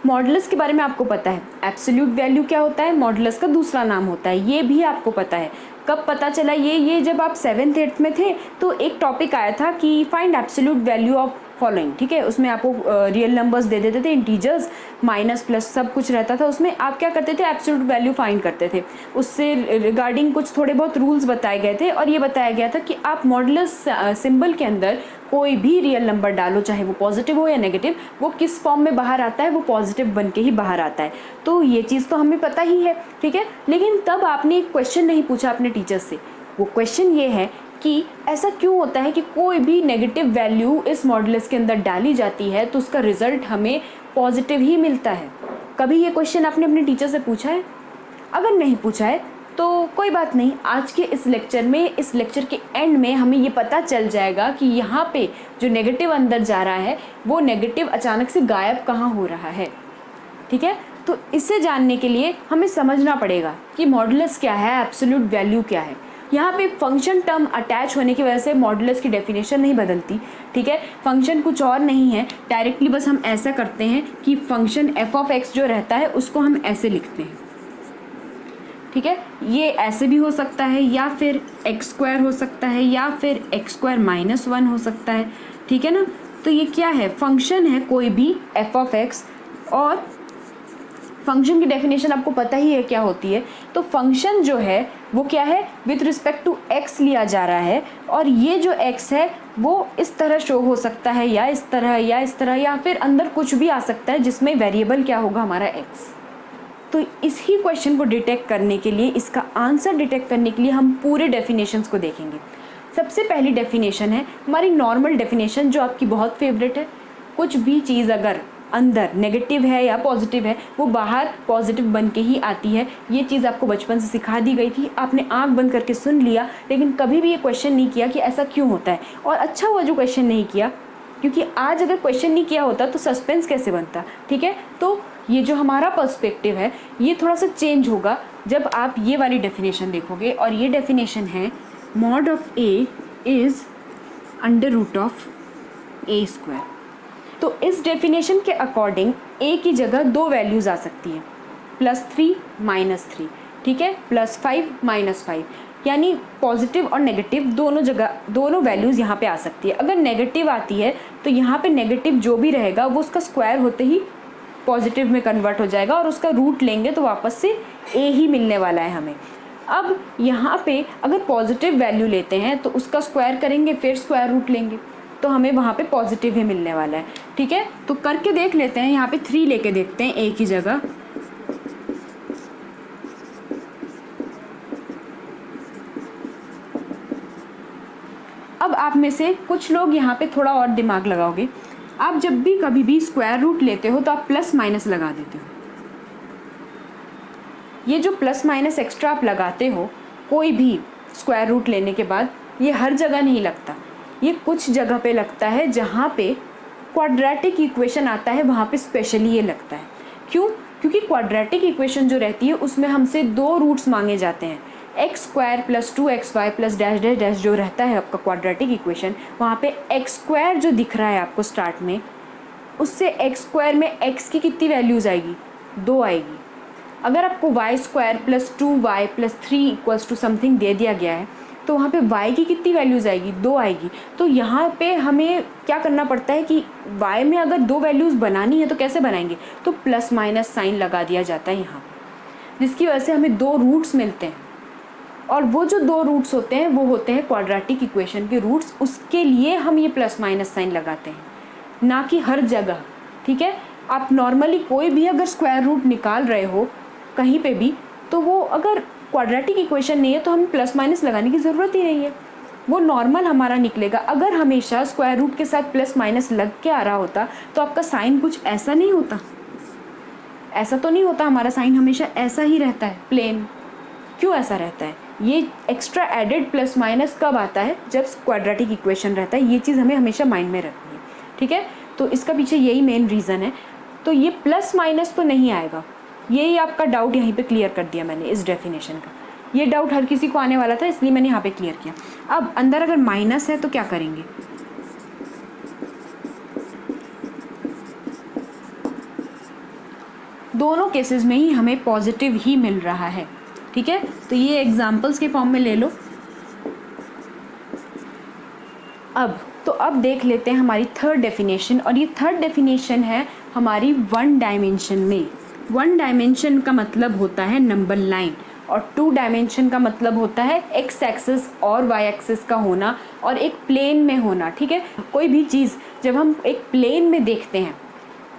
Modulus के बारे में आपको पता है, एब्सोल्यूट वैल्यू क्या होता है, मॉडुलस का दूसरा नाम होता है, ये भी आपको पता है। कब पता चला ये जब आप 7th 8th में थे तो एक टॉपिक आया था कि find absolute value of following, ठीक है। उसमें आपको रियल नंबर्स दे देते थे, इंटीजर्स माइनस प्लस सब कुछ रहता था उसमें। आप क्या करते थे, एब्सोल्यूट वैल्यू फाइंड करते थे। उससे रिगार्डिंग कुछ थोड़े बहुत रूल्स बताए गए थे और ये बताया गया था कि आप मॉडुलस सिंबल के अंदर कोई भी रियल नंबर डालो, चाहे वो पॉजिटिव हो या नेगेटिव, वो किस फॉर्म में बाहर आता है, वो पॉजिटिव बन के ही बाहर आता है। तो ये चीज़ तो हमें पता ही है, ठीक है। लेकिन तब आपने एक क्वेश्चन नहीं पूछा अपने टीचर से। वो क्वेश्चन ये है कि ऐसा क्यों होता है कि कोई भी नेगेटिव वैल्यू इस मॉडुलस के अंदर डाली जाती है तो उसका रिजल्ट हमें पॉजिटिव ही मिलता है। कभी ये क्वेश्चन आपने अपने टीचर से पूछा है? अगर नहीं पूछा है तो कोई बात नहीं, आज के इस लेक्चर में, इस लेक्चर के एंड में हमें ये पता चल जाएगा कि यहाँ पे जो नेगेटिव अंदर जा रहा है वो नेगेटिव अचानक से गायब कहाँ हो रहा है, ठीक है। तो इसे जानने के लिए हमें समझना पड़ेगा कि मॉडुलस क्या है, एब्सोल्यूट वैल्यू क्या है। यहाँ पे फंक्शन टर्म अटैच होने की वजह से मॉडुलस की डेफिनेशन नहीं बदलती, ठीक है। फंक्शन कुछ और नहीं है, डायरेक्टली बस हम ऐसा करते हैं कि फंक्शन एफ ऑफ एक्स जो रहता है उसको हम ऐसे लिखते हैं, ठीक है। ये ऐसे भी हो सकता है या फिर एक्स स्क्वायर हो सकता है या फिर एक्स स्क्वायर माइनस 1 हो सकता है, ठीक है ना। तो ये क्या है, फंक्शन है कोई भी एफ ऑफ एक्स। और फंक्शन की डेफिनेशन आपको पता ही है क्या होती है। तो फंक्शन जो है वो क्या है, विथ रिस्पेक्ट टू एक्स लिया जा रहा है और ये जो एक्स है वो इस तरह शो हो सकता है या इस तरह या इस तरह, या फिर अंदर कुछ भी आ सकता है जिसमें वेरिएबल क्या होगा, हमारा एक्स। तो इसी क्वेश्चन को डिटेक्ट करने के लिए, इसका आंसर डिटेक्ट करने के लिए हम पूरे डेफिनेशंस को देखेंगे। सबसे पहली डेफिनेशन है हमारी नॉर्मल डेफिनेशन, जो आपकी बहुत फेवरेट है। कुछ भी चीज़ अगर अंदर नेगेटिव है या पॉजिटिव है, वो बाहर पॉजिटिव बन के ही आती है। ये चीज़ आपको बचपन से सिखा दी गई थी, आपने आंख बंद करके सुन लिया, लेकिन कभी भी ये क्वेश्चन नहीं किया कि ऐसा क्यों होता है। और अच्छा हुआ जो क्वेश्चन नहीं किया, क्योंकि आज अगर क्वेश्चन नहीं किया होता तो सस्पेंस कैसे बनता, ठीक है। तो ये जो हमारा पर्सपेक्टिव है ये थोड़ा सा चेंज होगा जब आप ये वाली डेफिनेशन देखोगे। और ये डेफिनेशन है mod of a is under root of a square. तो इस डेफिनेशन के अकॉर्डिंग ए की जगह दो वैल्यूज़ आ सकती है, +3 -3, ठीक है, +5 -5, यानी पॉजिटिव और नेगेटिव दोनों जगह, दोनों वैल्यूज़ यहाँ पे आ सकती है। अगर नेगेटिव आती है तो यहाँ पे नेगेटिव जो भी रहेगा वो उसका स्क्वायर होते ही पॉजिटिव में कन्वर्ट हो जाएगा और उसका रूट लेंगे तो वापस से ए ही मिलने वाला है हमें। अब यहाँ पे अगर पॉजिटिव वैल्यू लेते हैं तो उसका स्क्वायर करेंगे, फिर स्क्वायर रूट लेंगे तो हमें वहाँ पे पॉजिटिव ही मिलने वाला है, ठीक है। तो करके देख लेते हैं, यहाँ पे 3 लेके देखते हैं ए की जगह। अब आप में से कुछ लोग यहाँ पे थोड़ा और दिमाग लगाओगे। आप जब भी कभी भी स्क्वायर रूट लेते हो तो आप प्लस माइनस लगा देते हो। ये जो प्लस माइनस एक्स्ट्रा आप लगाते हो कोई भी स्क्वायर रूट लेने के बाद, ये हर जगह नहीं लगता, ये कुछ जगह पे लगता है जहाँ पे क्वाड्रेटिक इक्वेशन आता है, वहाँ पे स्पेशली ये लगता है। क्यों? क्योंकि क्वाड्रेटिक इक्वेशन जो रहती है उसमें हमसे 2 रूट्स मांगे जाते हैं, x square plus 2xy plus dash dash dash जो रहता है आपका क्वाड्रेटिक इक्वेशन। वहाँ पे एक्स स्क्वायर जो दिख रहा है आपको स्टार्ट में, उससे एक्स स्क्वायर में एक्स की कितनी वैल्यूज़ आएगी, 2 आएगी। अगर आपको y square plus 2y plus 3 equals to something दे दिया गया है तो वहाँ पे y की कितनी वैल्यूज़ आएगी, 2 आएगी। तो यहाँ पे हमें क्या करना पड़ता है कि y में अगर 2 वैल्यूज़ बनानी है तो कैसे बनाएंगे, तो प्लस माइनस साइन लगा दिया जाता है यहाँ, जिसकी वजह से हमें 2 रूट्स मिलते हैं। और वो जो 2 रूट्स होते हैं वो होते हैं क्वाड्रेटिक इक्वेशन के रूट्स। उसके लिए हम ये प्लस माइनस साइन लगाते हैं, ना कि हर जगह, ठीक है। आप नॉर्मली कोई भी अगर स्क्वायर रूट निकाल रहे हो कहीं पे भी, तो वो अगर क्वाड्रेटिक इक्वेशन नहीं है तो हमें प्लस माइनस लगाने की ज़रूरत ही नहीं है, वो नॉर्मल हमारा निकलेगा। अगर हमेशा स्क्वायर रूट के साथ प्लस माइनस लग के आ रहा होता तो आपका साइन कुछ ऐसा नहीं होता, ऐसा तो नहीं होता, हमारा साइन हमेशा ऐसा ही रहता है, प्लेन। क्यों ऐसा रहता है? ये एक्स्ट्रा एडेड प्लस माइनस कब आता है, जब क्वाड्रेटिक इक्वेशन रहता है। ये चीज़ हमें हमेशा माइंड में रखनी है, ठीक है। तो इसका पीछे यही मेन रीज़न है। तो ये प्लस माइनस तो नहीं आएगा, यही आपका डाउट यहीं पे क्लियर कर दिया मैंने इस डेफिनेशन का। ये डाउट हर किसी को आने वाला था, इसलिए मैंने यहाँ पे क्लियर किया। अब अंदर अगर माइनस है तो क्या करेंगे, दोनों केसेस में ही हमें पॉजिटिव ही मिल रहा है। ठीक है, तो ये एग्जाम्पल्स के फॉर्म में ले लो। अब देख लेते हैं हमारी थर्ड डेफिनेशन, और ये थर्ड डेफिनेशन है हमारी वन डायमेंशन में। वन डायमेंशन का मतलब होता है नंबर लाइन, और टू डायमेंशन का मतलब होता है एक्स एक्सिस और वाई एक्सिस का होना और एक प्लेन में होना। ठीक है, कोई भी चीज़ जब हम एक प्लेन में देखते हैं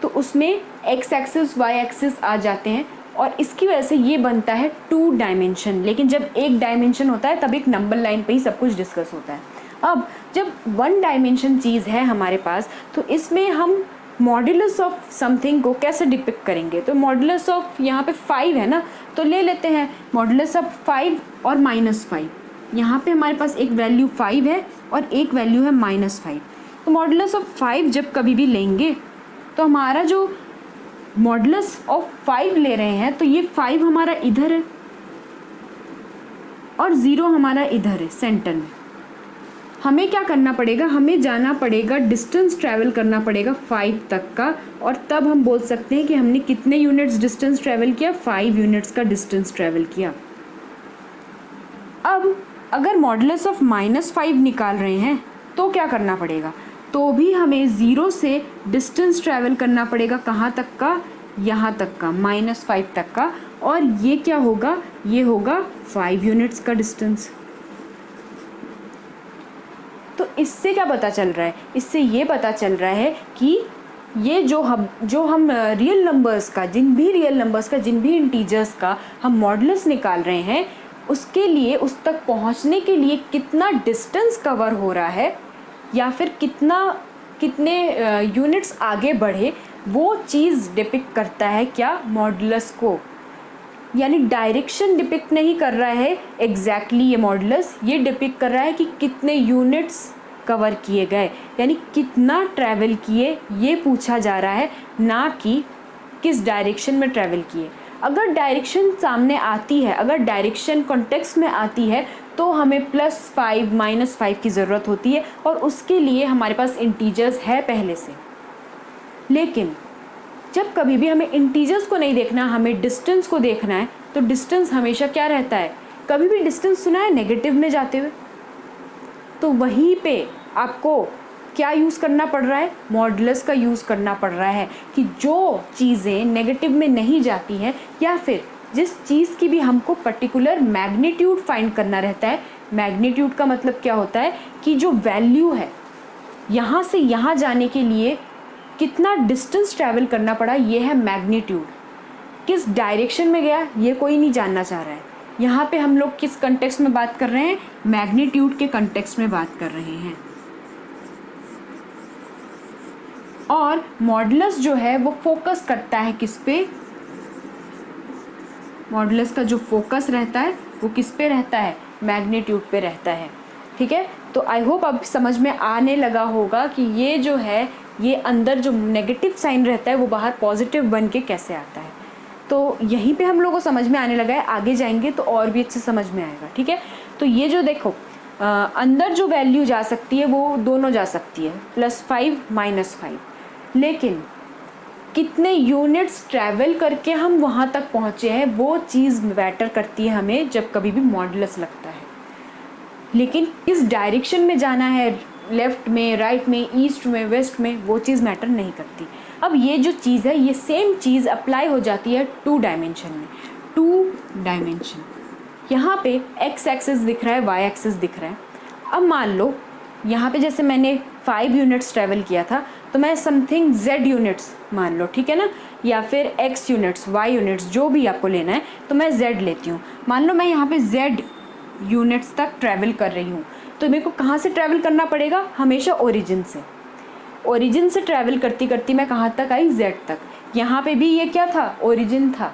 तो उसमें एक्स एक्सिस वाई एक्सिस आ जाते हैं, और इसकी वजह से ये बनता है टू डायमेंशन। लेकिन जब एक डायमेंशन होता है तब एक नंबर लाइन पे ही सब कुछ डिस्कस होता है। अब जब वन डायमेंशन चीज़ है हमारे पास, तो इसमें हम मॉड्यूलस ऑफ समथिंग को कैसे डिपिक्ट करेंगे? तो मॉड्यूलस ऑफ यहाँ पे 5 है ना, तो ले लेते हैं मॉड्यूलस ऑफ 5 और -5। यहाँ पे हमारे पास एक वैल्यू 5 है और एक वैल्यू है -5। तो मॉड्यूलस ऑफ 5 जब कभी भी लेंगे तो हमारा जो मॉड्यूलस ऑफ 5 ले रहे हैं, तो ये 5 हमारा इधर है और 0 हमारा इधर है सेंटर में। हमें क्या करना पड़ेगा? हमें जाना पड़ेगा, डिस्टेंस ट्रैवल करना पड़ेगा 5 तक का, और तब हम बोल सकते हैं कि हमने कितने यूनिट्स डिस्टेंस ट्रैवल किया? 5 यूनिट्स का डिस्टेंस ट्रैवल किया। अब अगर मॉड्यूलस ऑफ -5 निकाल रहे हैं तो क्या करना पड़ेगा? तो भी हमें 0 से डिस्टेंस ट्रैवल करना पड़ेगा, कहाँ तक का? यहाँ तक का, -5 तक का, और ये क्या होगा? ये होगा 5 यूनिट्स का डिस्टेंस। तो इससे क्या पता चल रहा है? इससे ये पता चल रहा है कि ये जो हम रियल नंबर्स का, जिन भी इंटीजर्स का हम मॉड्यूलस निकाल रहे हैं, उसके लिए, उस तक पहुंचने के लिए कितना डिस्टेंस कवर हो रहा है, या फिर कितने यूनिट्स आगे बढ़े, वो चीज़ डिपिक्ट करता है क्या? मॉड्यूलस को। यानी डायरेक्शन डिपिक्ट नहीं कर रहा है एग्जैक्टली ये मॉड्यूलस, ये डिपिक्ट कर रहा है कि कितने यूनिट्स कवर किए गए, यानी कितना ट्रैवल किए, ये पूछा जा रहा है, ना कि किस डायरेक्शन में ट्रैवल किए। अगर डायरेक्शन सामने आती है, अगर डायरेक्शन कॉन्टेक्स्ट में आती है, तो हमें +5 -5 की ज़रूरत होती है, और उसके लिए हमारे पास इंटीजर्स है पहले से। लेकिन जब कभी भी हमें इंटीजर्स को नहीं देखना, हमें डिस्टेंस को देखना है, तो डिस्टेंस हमेशा क्या रहता है? कभी भी डिस्टेंस सुना है नेगेटिव में जाते हुए? तो वहीं पे आपको क्या यूज़ करना पड़ रहा है? मॉड्यूलस का यूज़ करना पड़ रहा है, कि जो चीज़ें नेगेटिव में नहीं जाती हैं, या फिर जिस चीज़ की भी हमको पर्टिकुलर मैग्नीट्यूड फाइंड करना रहता है। मैग्नीट्यूड का मतलब क्या होता है? कि जो वैल्यू है, यहाँ से यहाँ जाने के लिए कितना डिस्टेंस ट्रैवल करना पड़ा, ये है मैग्नीट्यूड। किस डायरेक्शन में गया, ये कोई नहीं जानना चाह रहा है। यहाँ पे हम लोग किस कंटेक्स्ट में बात कर रहे हैं? मैग्नीट्यूड के कंटेक्स्ट में बात कर रहे हैं। और मॉड्यूलस जो है वो फोकस करता है किस पे? मॉड्यूलस का जो फोकस रहता है वो किस पे रहता है? मैग्नीट्यूड पे रहता है। ठीक है, तो आई होप अब समझ में आने लगा होगा कि ये जो है, ये अंदर जो नेगेटिव साइन रहता है वो बाहर पॉजिटिव बन के कैसे आता है। तो यहीं पे हम लोगों को समझ में आने लगा है, आगे जाएंगे तो और भी अच्छे समझ में आएगा। ठीक है, तो ये जो देखो अंदर जो वैल्यू जा सकती है वो दोनों जा सकती है, +5 -5, लेकिन कितने यूनिट्स ट्रैवल करके हम वहाँ तक पहुँचे हैं, वो चीज़ मैटर करती है हमें जब कभी भी मॉड्यूलस लगता है। लेकिन किस डायरेक्शन में जाना है, लेफ़्ट में, राइट में, ईस्ट में, वेस्ट में, वो चीज़ मैटर नहीं करती। अब ये जो चीज़ है, ये सेम चीज़ अप्लाई हो जाती है 2 डायमेंशन में। 2 डायमेंशन, यहाँ पे एक्स एक्सिस दिख रहा है, वाई एक्सिस दिख रहा है। अब मान लो यहाँ पे जैसे मैंने 5 यूनिट्स ट्रैवल किया था, तो मैं समथिंग z यूनिट्स मान लो, ठीक है ना, या फिर x यूनिट्स, y यूनिट्स, जो भी आपको लेना है, तो मैं z लेती हूँ। मान लो मैं यहाँ पे z यूनिट्स तक ट्रैवल कर रही हूँ, तो मेरे को कहाँ से ट्रैवल करना पड़ेगा? हमेशा ओरिजिन से। ओरिजिन से ट्रैवल करती करती मैं कहाँ तक आई? z तक। यहाँ पे भी ये क्या था? ओरिजिन था,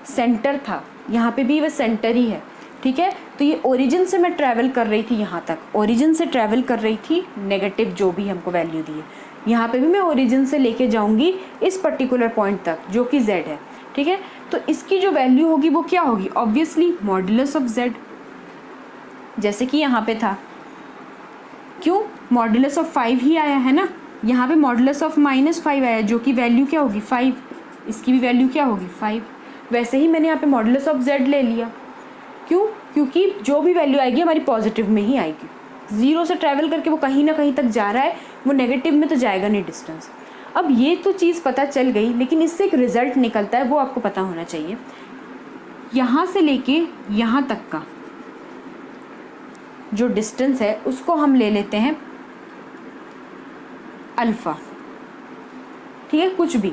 सेंटर था, यहाँ पे भी वह सेंटर ही है। ठीक है, तो ये ओरिजिन से मैं ट्रैवल कर रही थी यहाँ तक, ओरिजिन से ट्रैवल कर रही थी नेगेटिव जो भी हमको वैल्यू दी है। यहाँ पे भी मैं ओरिजिन से लेके जाऊँगी इस पर्टिकुलर पॉइंट तक जो कि z है। ठीक है, तो इसकी जो वैल्यू होगी वो क्या होगी? ऑब्वियसली मॉड्यूलस ऑफ z, जैसे कि यहाँ पे था। क्यों? मॉड्यूलस ऑफ 5 ही आया है ना, यहाँ पे मॉड्यूलस ऑफ -5 आया, जो कि वैल्यू क्या होगी? 5। इसकी भी वैल्यू क्या होगी 5। वैसे ही मैंने यहाँ पे मॉडुलस ऑफ z ले लिया, क्यों? क्योंकि जो भी वैल्यू आएगी हमारी पॉजिटिव में ही आएगी। 0 से ट्रैवल करके वो कहीं ना कहीं तक जा रहा है, वो नेगेटिव में तो जाएगा नहीं डिस्टेंस। अब ये तो चीज़ पता चल गई, लेकिन इससे एक रिज़ल्ट निकलता है, वो आपको पता होना चाहिए। यहाँ से लेके यहाँ तक का जो डिस्टेंस है उसको हम ले लेते हैं अल्फ़ा, ठीक है, कुछ भी।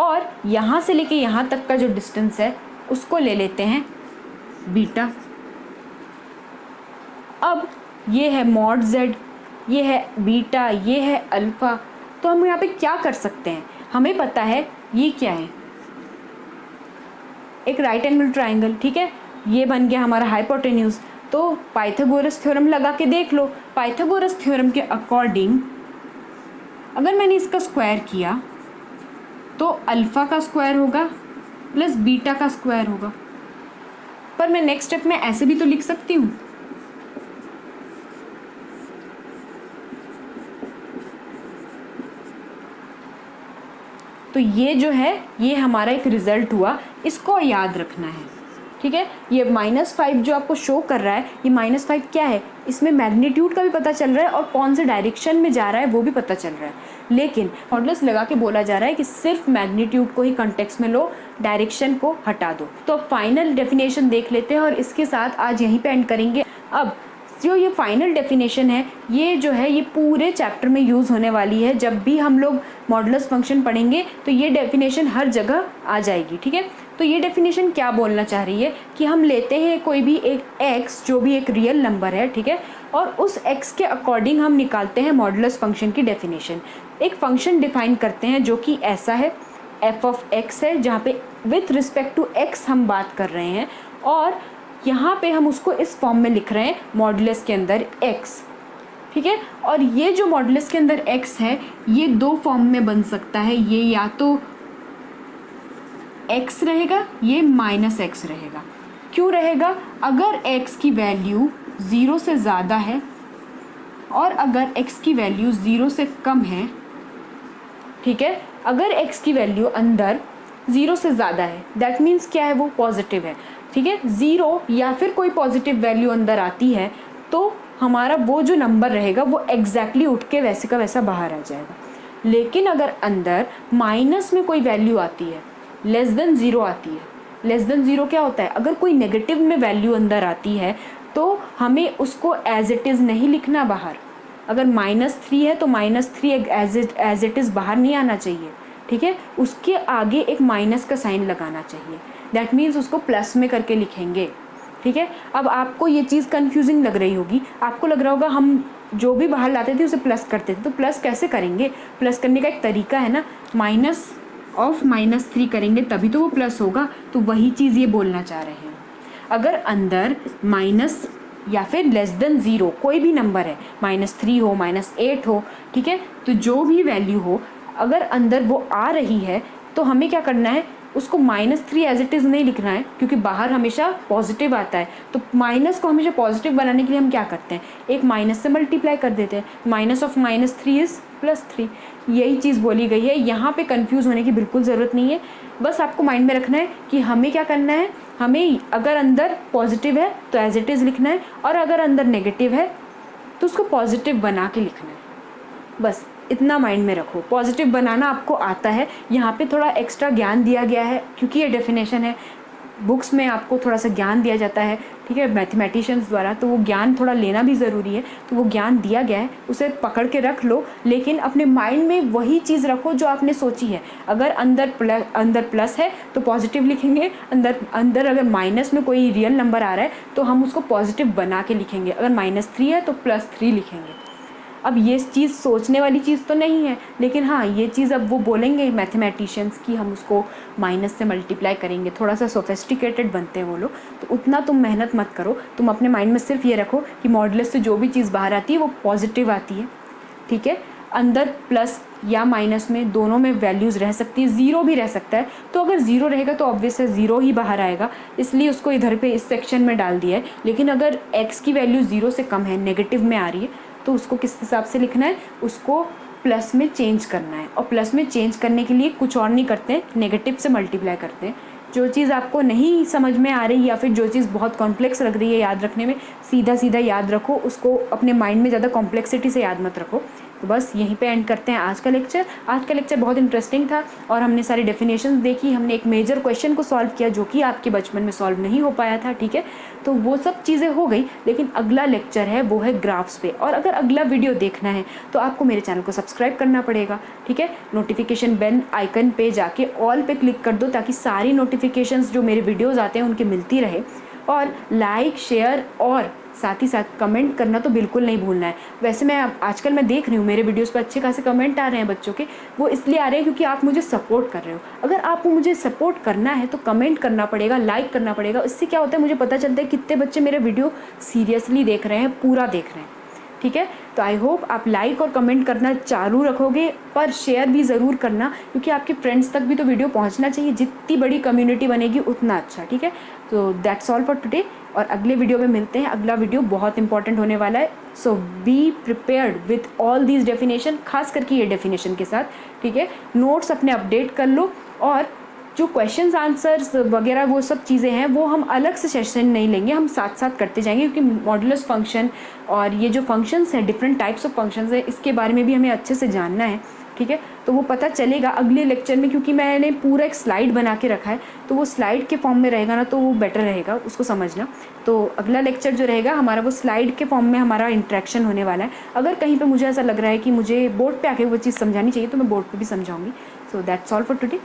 और यहाँ से लेके यहाँ तक का जो डिस्टेंस है उसको ले लेते हैं बीटा। अब ये है मॉड z, ये है बीटा, ये है अल्फ़ा। तो हम यहाँ पे क्या कर सकते हैं, हमें पता है ये क्या है, एक राइट एंगल ट्राइंगल, ठीक है, ये बन गया हमारा हाइपोटेन्यूज। तो पाइथागोरस थ्योरम लगा के देख लो। पाइथागोरस थ्योरम के अकॉर्डिंग अगर मैंने इसका स्क्वायर किया तो अल्फ़ा का स्क्वायर होगा प्लस बीटा का स्क्वायर होगा। पर मैं नेक्स्ट स्टेप में ऐसे भी तो लिख सकती हूँ, तो ये जो है ये हमारा एक रिजल्ट हुआ, इसको याद रखना है, ठीक है। ये -5 जो आपको शो कर रहा है, ये -5 क्या है, इसमें मैग्नीट्यूड का भी पता चल रहा है और कौन से डायरेक्शन में जा रहा है वो भी पता चल रहा है। लेकिन मॉडुलस लगा के बोला जा रहा है कि सिर्फ मैग्नीट्यूड को ही कॉन्टेक्स्ट में लो, डायरेक्शन को हटा दो। तो अब फाइनल डेफिनेशन देख लेते हैं और इसके साथ आज यहीं पे एंड करेंगे। अब जो ये फाइनल डेफिनेशन है, ये जो है ये पूरे चैप्टर में यूज़ होने वाली है। जब भी हम लोग मॉडुलस फंक्शन पढ़ेंगे तो ये डेफिनेशन हर जगह आ जाएगी, ठीक है। तो ये डेफिनेशन क्या बोलना चाह रही है कि हम लेते हैं कोई भी एक x जो भी एक रियल नंबर है, ठीक है, और उस x के अकॉर्डिंग हम निकालते हैं मॉडुलस फंक्शन की डेफिनेशन। एक फंक्शन डिफाइन करते हैं जो कि ऐसा है, f ऑफ x है, जहाँ पे विथ रिस्पेक्ट टू x हम बात कर रहे हैं और यहाँ पे हम उसको इस फॉर्म में लिख रहे हैं मॉडुलस के अंदर x, ठीक है। और ये जो मॉडुलस के अंदर x है ये दो फॉर्म में बन सकता है, ये या तो x रहेगा, ये -x रहेगा। क्यों रहेगा? अगर x की वैल्यू 0 से ज़्यादा है और अगर x की वैल्यू 0 से कम है, ठीक है, अगर x की वैल्यू अंदर 0 से ज़्यादा है दैट मीन्स क्या है, वो पॉजिटिव है, ठीक है। 0 या फिर कोई पॉजिटिव वैल्यू अंदर आती है तो हमारा वो जो नंबर रहेगा वो एग्जैक्टली उठ के वैसे का वैसा बाहर आ जाएगा। लेकिन अगर अंदर माइनस में कोई वैल्यू आती है, लेस देन 0 आती है, लेस देन 0 क्या होता है, अगर कोई नेगेटिव में वैल्यू अंदर आती है तो हमें उसको एज इट इज़ नहीं लिखना बाहर। अगर -3 है तो -3 एज इट इज़ बाहर नहीं आना चाहिए, ठीक है, उसके आगे एक माइनस का साइन लगाना चाहिए। दैट मीन्स उसको प्लस में करके लिखेंगे, ठीक है। अब आपको ये चीज़ कंफ्यूजिंग लग रही होगी, आपको लग रहा होगा हम जो भी बाहर लाते थे उसे प्लस करते थे, तो प्लस कैसे करेंगे? प्लस करने का एक तरीका है ना, -3 करेंगे तभी तो वो प्लस होगा। तो वही चीज़ ये बोलना चाह रहे हैं। अगर अंदर माइनस या फिर लेस देन 0 कोई भी नंबर है, -3 हो, -8 हो, ठीक है, तो जो भी वैल्यू हो अगर अंदर वो आ रही है तो हमें क्या करना है, उसको -3 एज इट इज़ नहीं लिखना है, क्योंकि बाहर हमेशा पॉजिटिव आता है। तो माइनस को हमेशा पॉजिटिव बनाने के लिए हम क्या करते हैं, एक माइनस से मल्टीप्लाई कर देते हैं। -3 इज़ +3। यही चीज़ बोली गई है, यहाँ पे कंफ्यूज होने की बिल्कुल ज़रूरत नहीं है। बस आपको माइंड में रखना है कि हमें क्या करना है, हमें अगर अंदर पॉजिटिव है तो एज इट इज़ लिखना है और अगर अंदर नेगेटिव है तो उसको पॉजिटिव बना के लिखना है। बस इतना माइंड में रखो, पॉजिटिव बनाना आपको आता है। यहाँ पे थोड़ा एक्स्ट्रा ज्ञान दिया गया है क्योंकि ये डेफिनेशन है, बुक्स में आपको थोड़ा सा ज्ञान दिया जाता है, ठीक है, मैथमेटिशियंस द्वारा, तो वो ज्ञान थोड़ा लेना भी ज़रूरी है। तो वो ज्ञान दिया गया है, उसे पकड़ के रख लो, लेकिन अपने माइंड में वही चीज़ रखो जो आपने सोची है। अगर अंदर प्लस है तो पॉजिटिव लिखेंगे, अंदर अगर माइनस में कोई रियल नंबर आ रहा है तो हम उसको पॉजिटिव बना के लिखेंगे, अगर -3 है तो +3 लिखेंगे। अब ये चीज़ सोचने वाली चीज़ तो नहीं है, लेकिन हाँ ये चीज़ अब वो बोलेंगे मैथमेटिशियंस की हम उसको माइनस से मल्टीप्लाई करेंगे, थोड़ा सा सोफिस्टिकेटेड बनते हैं वो लोग। तो उतना तुम मेहनत मत करो, तुम अपने माइंड में सिर्फ ये रखो कि मॉडुलस से जो भी चीज़ बाहर आती है वो पॉजिटिव आती है, ठीक है। अंदर प्लस या माइनस में दोनों में वैल्यूज़ रह सकती है, 0 भी रह सकता है। तो अगर 0 रहेगा तो ऑब्वियस है 0 ही बाहर आएगा, इसलिए उसको इधर पे इस सेक्शन में डाल दिया है। लेकिन अगर x की वैल्यू 0 से कम है, नेगेटिव में आ रही है, तो उसको किस हिसाब से लिखना है, उसको प्लस में चेंज करना है, और प्लस में चेंज करने के लिए कुछ और नहीं करते हैं, नेगेटिव से मल्टीप्लाई करते हैं। जो चीज़ आपको नहीं समझ में आ रही या फिर जो चीज़ बहुत कॉम्प्लेक्स लग रही है याद रखने में, सीधा सीधा याद रखो उसको, अपने माइंड में ज़्यादा कॉम्प्लेक्सिटी से याद मत रखो। तो बस यहीं पे एंड करते हैं आज का लेक्चर। आज का लेक्चर बहुत इंटरेस्टिंग था और हमने सारी डेफिनेशंस देखी, हमने एक मेजर क्वेश्चन को सॉल्व किया जो कि आपके बचपन में सॉल्व नहीं हो पाया था, ठीक है। तो वो सब चीज़ें हो गई, लेकिन अगला लेक्चर है वो है ग्राफ्स पे, और अगर अगला वीडियो देखना है तो आपको मेरे चैनल को सब्सक्राइब करना पड़ेगा, ठीक है। नोटिफिकेशन बेल आइकन पे जाके ऑल पे क्लिक कर दो ताकि सारी नोटिफिकेशंस जो मेरे वीडियोज़ आते हैं उनकी मिलती रहे, और लाइक शेयर और साथ ही साथ कमेंट करना तो बिल्कुल नहीं भूलना है। वैसे मैं आजकल मैं देख रही हूँ मेरे वीडियोस पर अच्छे खासे कमेंट आ रहे हैं बच्चों के, वो इसलिए आ रहे हैं क्योंकि आप मुझे सपोर्ट कर रहे हो। अगर आपको मुझे सपोर्ट करना है तो कमेंट करना पड़ेगा, लाइक करना पड़ेगा। इससे क्या होता है, मुझे पता चलता है कितने बच्चे मेरे वीडियो सीरियसली देख रहे हैं, पूरा देख रहे हैं, ठीक है। तो आई होप आप लाइक और कमेंट करना चालू रखोगे, पर शेयर भी ज़रूर करना क्योंकि आपके फ्रेंड्स तक भी तो वीडियो पहुंचना चाहिए। जितनी बड़ी कम्युनिटी बनेगी उतना अच्छा, ठीक है। तो दैट्स ऑल फॉर टुडे, और अगले वीडियो में मिलते हैं। अगला वीडियो बहुत इंपॉर्टेंट होने वाला है, so be prepared with all these definition, खास करके ये डेफिनेशन के साथ, ठीक है। नोट्स अपने अपडेट कर लो, और जो क्वेश्चंस आंसर्स वगैरह वो सब चीज़ें हैं वो हम अलग से सेशन नहीं लेंगे, हम साथ साथ करते जाएंगे, क्योंकि मॉडुलस फंक्शन और ये जो फंक्शंस हैं, डिफरेंट टाइप्स ऑफ फंक्शंस हैं, इसके बारे में भी हमें अच्छे से जानना है, ठीक है। तो वो पता चलेगा अगले लेक्चर में, क्योंकि मैंने पूरा एक स्लाइड बना के रखा है, तो वो स्लाइड के फॉर्म में रहेगा ना, तो वो बेटर रहेगा उसको समझना। तो अगला लेक्चर जो रहेगा हमारा वो स्लाइड के फॉर्म में हमारा इंटरेक्शन होने वाला है। अगर कहीं पे मुझे ऐसा लग रहा है कि मुझे बोर्ड पे आके वो चीज़ समझानी चाहिए तो मैं बोर्ड पे भी समझाऊंगी। So that's all for today.